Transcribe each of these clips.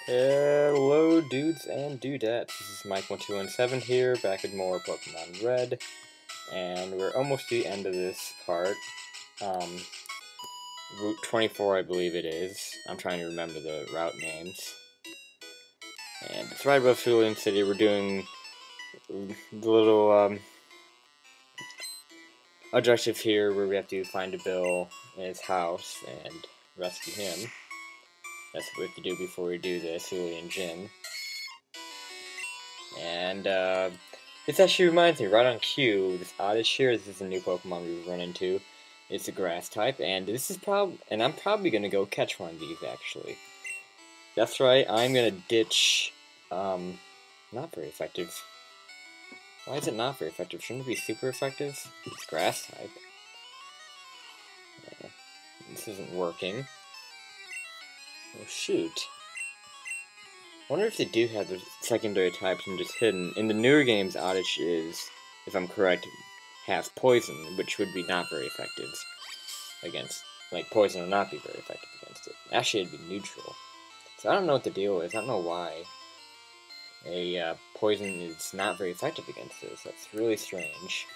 Hello, dudes and dudettes. This is Mike1217 here, back with more Pokemon Red, and we're almost to the end of this part. Route 24, I believe it is. I'm trying to remember the route names. And it's right above Cerulean City. We're doing the little objective here where we have to find a Bill in his house and rescue him. That's what we have to do before we do the Cerulean Gym. And this actually reminds me, right on cue, this Oddish here, this is a new Pokemon we've run into. It's a grass type, and this is I'm probably gonna go catch one of these actually. That's right, I'm gonna ditch, not very effective. Why is it not very effective? Shouldn't it be super effective? It's grass type. This isn't working. Oh shoot. I wonder if they do have the secondary types and just hidden. In the newer games, Oddish is, if I'm correct, has poison, which would be not very effective against, like, poison would not be very effective against it. Actually, it'd be neutral. So I don't know what the deal is. I don't know why a poison is not very effective against this. That's really strange.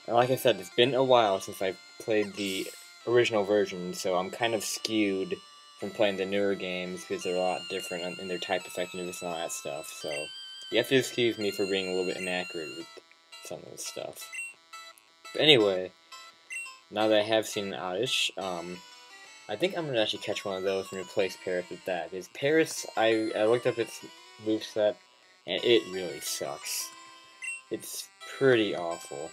Like I said, it's been a while since I've played the original version, so I'm kind of skewed from playing the newer games because they're a lot different in their type effectiveness and all that stuff, so you have to excuse me for being a little bit inaccurate with some of this stuff. But anyway, now that I have seen Oddish, I think I'm going to actually catch one of those and replace Paris with that. Because Paris, I looked up its moveset, and it really sucks. It's pretty awful.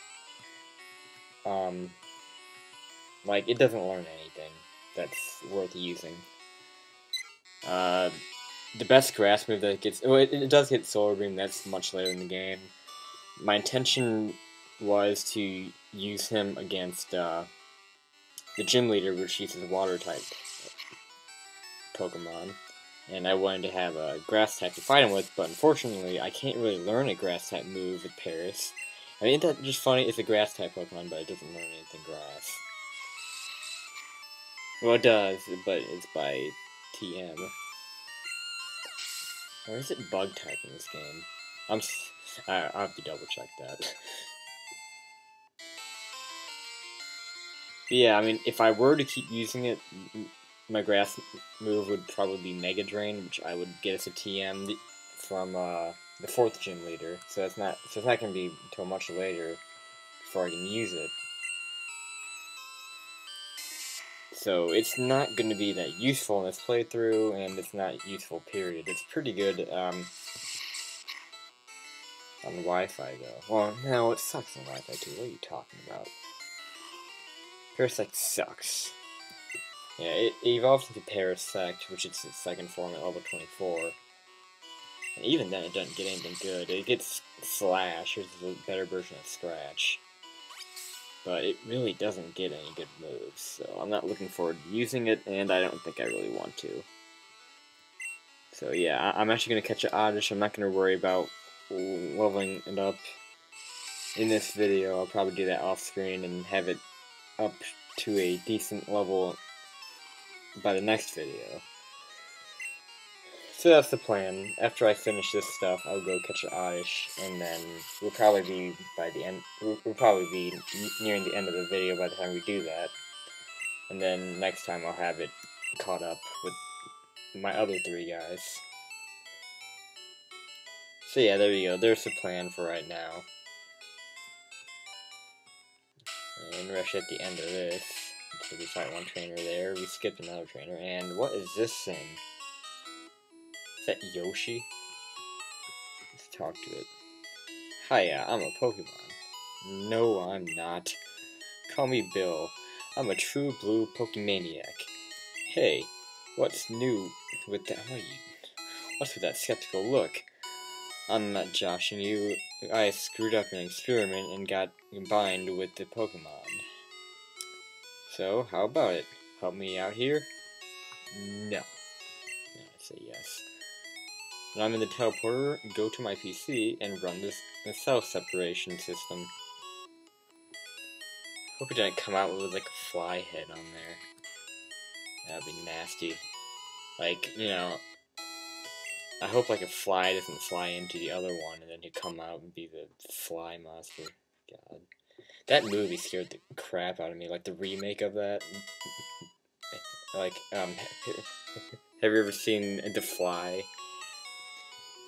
Like, it doesn't learn anything that's worth using. The best grass move that it gets, well, it does get Solar Beam, that's much later in the game. My intention was to use him against, the gym leader, which uses Water type Pokemon. And I wanted to have a grass type to fight him with, but unfortunately, I can't really learn a grass type move with Paris. I mean, isn't that just funny? It's a grass type Pokemon, but it doesn't learn anything grass. Well, it does, but it's by TM. Or is it bug type in this game? I'll have to double check that. But yeah, I mean, if I were to keep using it, my grass move would probably be Mega Drain, which I would get us a TM from the 4th gym leader. So it's not gonna be until much later before I can use it. So it's not going to be that useful in this playthrough, and it's not useful, period. It's pretty good on Wi-Fi, though. Well, no, it sucks on Wi-Fi, too. What are you talking about? Parasect sucks. Yeah, it evolves into Parasect, which is its second form at level 24. And even then, it doesn't get anything good. It gets Slash, which is a better version of Scratch. But it really doesn't get any good moves, so I'm not looking forward to using it, and I don't think I really want to. So yeah, I'm actually going to catch an Oddish. I'm not going to worry about leveling it up in this video. I'll probably do that off screen and have it up to a decent level by the next video. So that's the plan. After I finish this stuff, I'll go catch an Oddish, and then we'll probably be nearing the end of the video by the time we do that. And then next time I'll have it caught up with my other 3 guys. So yeah, there you go. There's the plan for right now. And we're actually at the end of this. So we fight one trainer there. We skipped another trainer. And what is this thing? Is that Yoshi? Let's talk to it. Hiya, I'm a Pokemon. No, I'm not. Call me Bill. I'm a true blue Pokemaniac. Hey, what's new with that? What's with that skeptical look? I'm not joshing you. I screwed up an experiment and got combined with the Pokemon. So, how about it? Help me out here? No. I say yes. When I'm in the teleporter, go to my PC and run the cell separation system. Hope it didn't come out with like a fly head on there. That'd be nasty. Like, you know, I hope like a fly doesn't fly into the other one and then he'd come out and be the fly monster. God. That movie scared the crap out of me. Like the remake of that. Like, have you ever seen The Fly?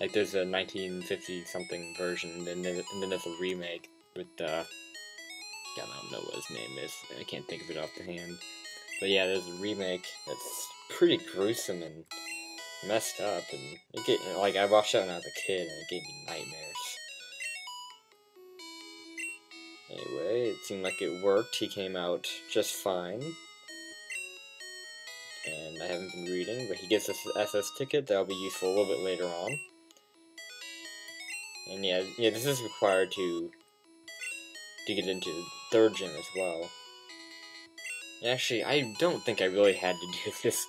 Like there's a 1950 something version and then there's a remake with God, I don't know what his name is. I can't think of it off the hand. But yeah, there's a remake that's pretty gruesome and messed up, and like I watched that when I was a kid, and it gave me nightmares. Anyway, it seemed like it worked. He came out just fine, and I haven't been reading, but he gets us an SS ticket that'll be useful a little bit later on. And yeah, this is required to get into the third gym as well. Actually, I don't think I really had to do this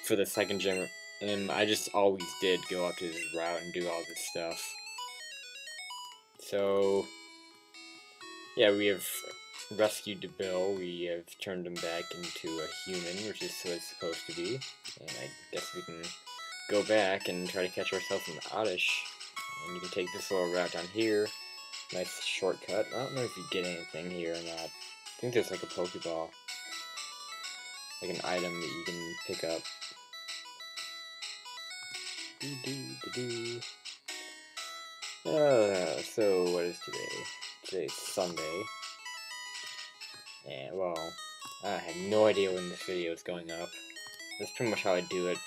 for the second gym, and I just always did go up to this route and do all this stuff. So, yeah, we have rescued the Bill, we have turned him back into a human, which is what it's supposed to be, and I guess we can go back and try to catch ourselves in Oddish, and you can take this little route down here, nice shortcut. I don't know if you get anything here or not. I think there's like a Pokeball, like an item that you can pick up. So what is today? Today's Sunday. And, well, I have no idea when this video is going up. That's pretty much how I do it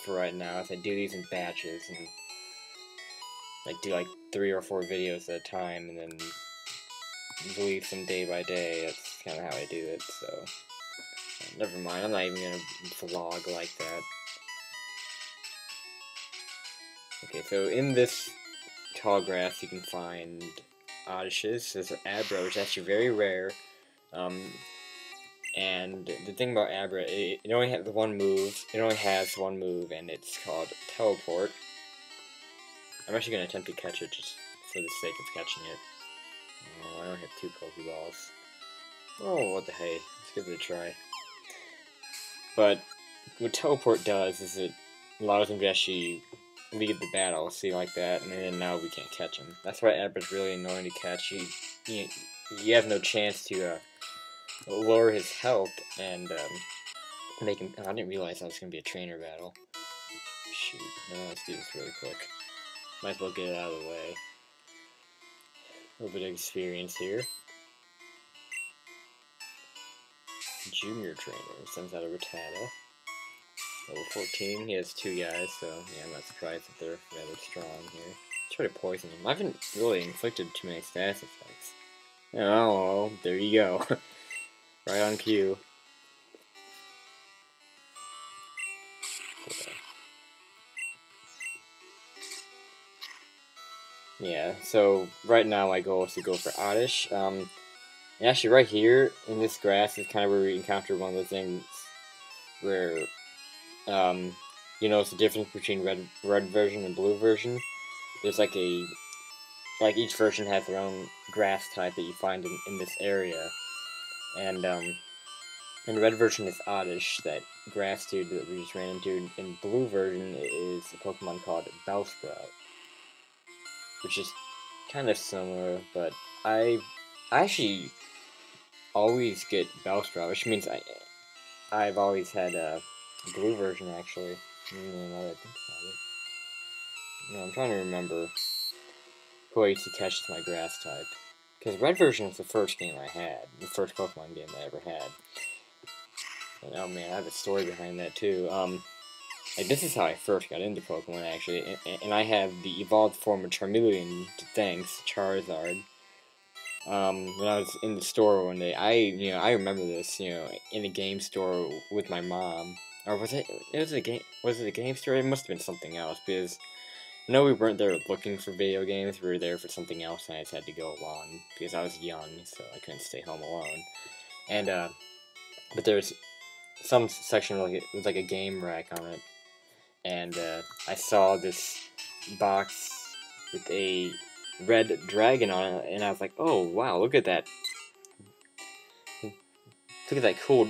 for right now, is I do these in batches, and I do like 3 or 4 videos at a time, and then release them day by day. That's kind of how I do it, so never mind, I'm not even gonna vlog like that. Okay, so in this tall grass you can find Oddishes. There's an Abra, which is actually very rare. And the thing about Abra, it only has one move. It only has one move, and it's called Teleport. I'm actually gonna attempt to catch it just for the sake of catching it. Oh, I only have 2 Pokeballs. Oh, what the hey? Let's give it a try. But what Teleport does is it allows him to actually leave the battle, see, like that, and then now we can't catch him. That's why Abra's really annoying to catch. He has no chance to lower his health and make him. Oh, I didn't realize that was gonna be a trainer battle. Shoot, no, let's do this really quick. Might as well get it out of the way. A little bit of experience here. Junior trainer sends out a Rattata. Level 14, he has 2 guys, so yeah, I'm not surprised that they're rather strong here. Try to poison him. I haven't really inflicted too many status effects. Oh, there you go. Right on cue. Yeah, so right now my goal is to go for Oddish. And actually right here in this grass is kind of where we encounter one of the things where you notice the difference between red version and blue version. There's like each version has their own grass type that you find in this area. And in red version is Oddish, that grass dude that we just ran into. In blue version is a Pokemon called Bellsprout, which is kind of similar, but I actually always get Bellsprout, which means I've always had a blue version actually. Now that I think about it, no, I'm trying to remember who I used to catch with my grass type. Because red version was the first game I had, the first Pokemon game I ever had. And oh man, I have a story behind that too. Like this is how I first got into Pokemon actually, and I have the evolved form of Charmeleon to thanks Charizard. When I was in the store one day, I remember this, in a game store with my mom, or was it a game? Was it a game store? It must have been something else because. No, we weren't there looking for video games, we were there for something else, and I just had to go along, because I was young, so I couldn't stay home alone. And, but there's some section with like a game rack on it, and, I saw this box with a red dragon on it, and I was like, oh, wow, look at that cool,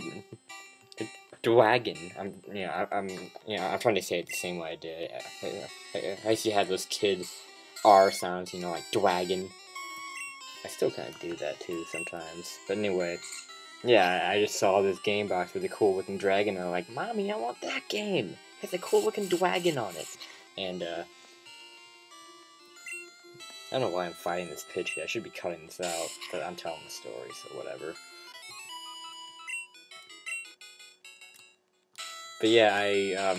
Dwagon. I'm trying to say it the same way I did. I used to have those kid R sounds, you know, like Dwagon. I still kind of do that too sometimes. But anyway, yeah, I just saw this game box with a cool looking dragon, and I'm like, Mommy, I want that game. It has a cool looking dragon on it. And I don't know why I'm fighting this pitch here. I should be cutting this out, but I'm telling the story, so whatever. But yeah, I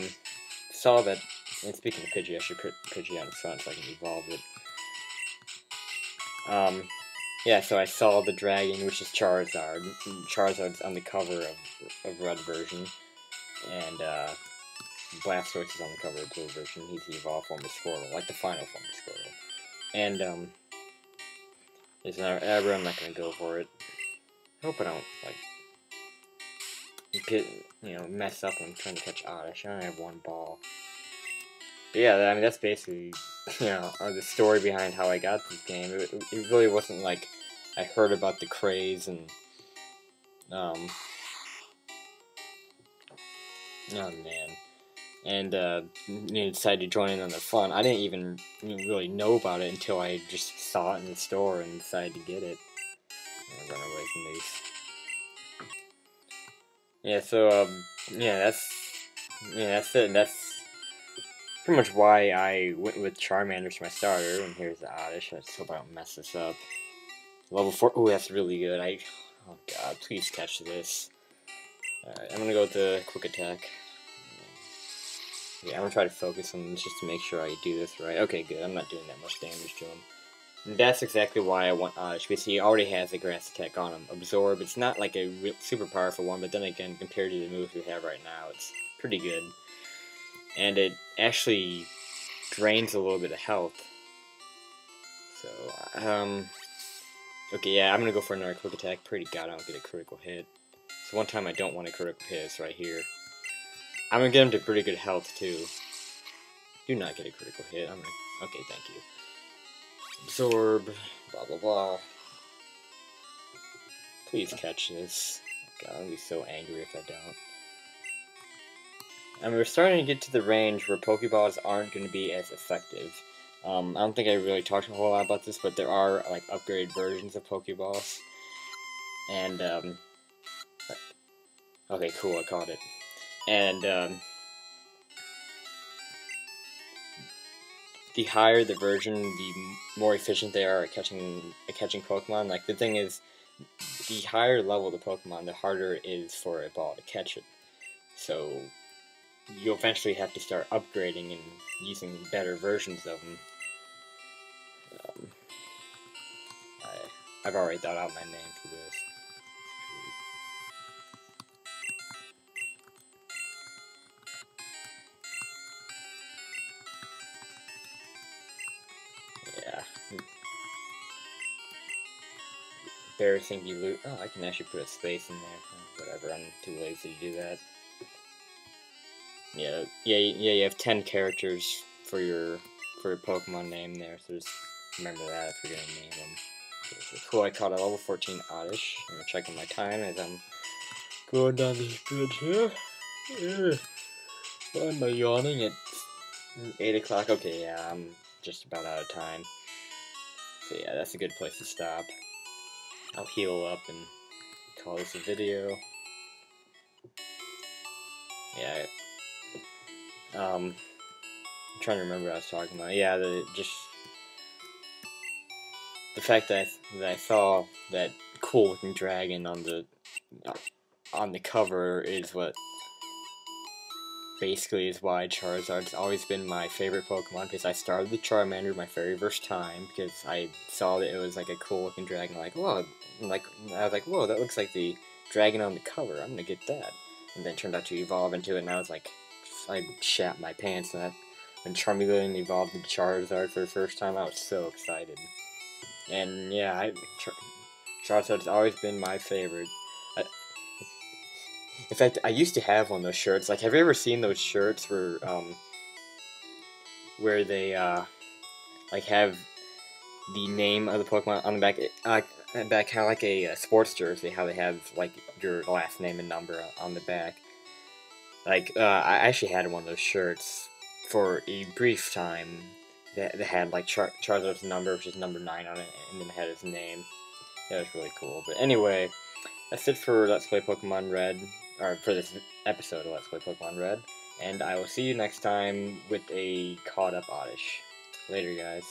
saw that, and speaking of Pidgey, I should put Pidgey on the front so I can evolve it. Yeah, so I saw the dragon, which is Charizard. Charizard's on the cover of Red version, and Blastoise is on the cover of Blue version. He's the evolved form of Squirtle, like the final form of Squirtle. And, there's another Abra, I'm not gonna go for it. I hope I don't, like, mess up when I'm trying to catch Oddish. I only have one ball. But yeah, I mean, that's basically, the story behind how I got this game. It really wasn't like I heard about the craze and, oh man. And, decided to join in on the fun. I didn't even really know about it until I just saw it in the store and decided to get it. I'm gonna run away from these. Yeah, so, that's it. That's pretty much why I went with Charmander for my starter. And here's the Oddish. Let's hope I don't mess this up. Level 4. Oh, that's really good. Oh god, please catch this. Alright, I'm gonna go with the Quick Attack. Yeah, I'm gonna try to focus on this just to make sure I do this right. Okay, good. I'm not doing that much damage to him. And that's exactly why I want Oddish, because he already has a Grass Attack on him. Absorb, it's not like a super powerful one, but then again, compared to the moves we have right now, it's pretty good. And it actually drains a little bit of health. So, okay, yeah, I'm gonna go for another Quick Attack. Pray to God I don't get a critical hit. So one time I don't want a critical hit is right here. I'm gonna get him to pretty good health, too. Do not get a critical hit. Okay, thank you. Absorb, blah blah blah. Please catch this. God, I'm gonna be so angry if I don't. And we're starting to get to the range where Pokeballs aren't going to be as effective. I don't think I really talked a whole lot about this, but there are like upgraded versions of Pokeballs. And okay, cool, I caught it. And the higher the version, the more efficient they are at catching Pokemon. Like, the thing is, the higher level the Pokemon, the harder it is for a ball to catch it. So you'll eventually have to start upgrading and using better versions of them. I've already thought out my name for this. Yeah. Embarrassing you lose. Oh, I can actually put a space in there. Oh, whatever, I'm too lazy to do that. Yeah, you have 10 characters for your Pokemon name there, so just remember that if you're gonna name them. Okay, cool, I caught a level 14 Oddish. I'm checking my time as I'm going down this bridge here. Why am I yawning? It's 8 o'clock. Okay, yeah, I'm just about out of time. So yeah, that's a good place to stop. I'll heal up and call this a video. Yeah, I'm trying to remember what I was talking about. Yeah, the fact that I saw that cool looking dragon on the cover is what basically is why Charizard's always been my favorite Pokemon, because I started with Charmander my very first time because I saw that it was like a cool looking dragon. Like, whoa, I was like, whoa, that looks like the dragon on the cover. I'm gonna get that. And then it turned out to evolve into it, and I was like, I shat my pants. And when Charmeleon evolved into Charizard for the first time, I was so excited. And yeah, Charizard's always been my favorite. In fact, I used to have one of those shirts. Like, have you ever seen those shirts where they like have the name of the Pokemon on the back, kind of like a sports jersey? How they have like your last name and number on the back. Like, I actually had one of those shirts for a brief time that had like Charizard's number, which is number 9 on it, and then it had his name. That was really cool. But anyway, that's it for Let's Play Pokemon Red, or for this episode of Let's Play Pokemon Red. And I will see you next time with a caught up Oddish. Later, guys.